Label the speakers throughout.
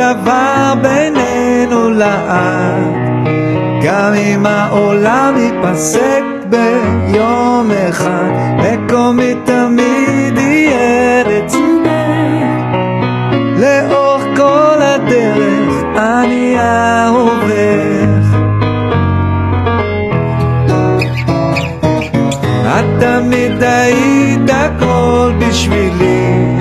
Speaker 1: דבר בינינו לעד, גם אם העולם ייפסק ביום אחד, מקומי תמיד יהיה לצידך. לאורך כל הדרך אני אהובך, את תמיד היית הכל בשבילי,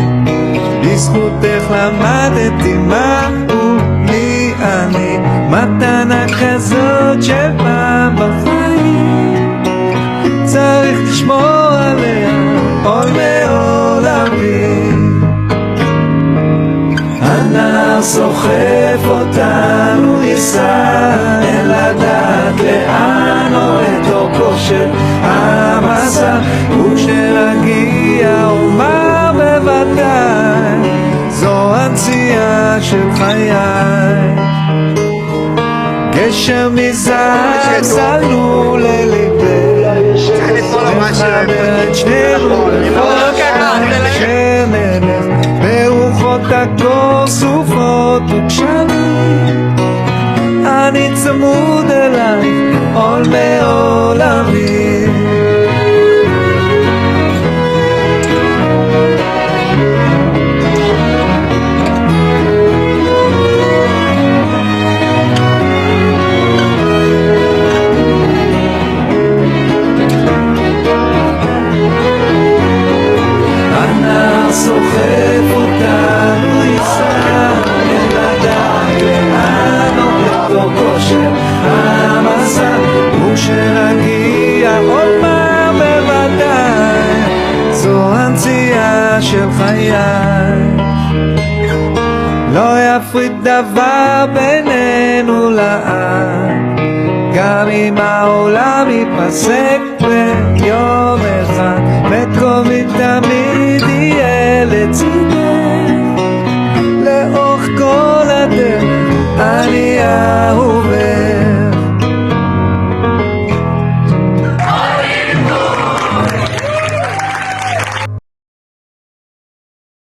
Speaker 1: בזכותך למדתי מהו לי אני, מתנה כזאת של פעם בחיים, צריך לשמור עליה עול מעולמי. הנער סוחף אותנו ניסה, אין לדעת לאן או את אורכו של המסע, וכשנגיע אומר בוודאי זו הנציאה של חיי. גשר מזעק סלנו לליבך, מחבר את שנינו שנלך ברוחות הקור סופות וגשמים, אני צמוד אלייך עול מעולמי. סוחף אותנו ייסע, אין לדעת לאן או בתוכו של המסע, וכשנגיע אומר בוודאי זו הנציאה של חיי. לא יפריד דבר בינינו לעד, גם אם העולם ייפסק ביום אחד, מקומי תמיד יהיה לצידך.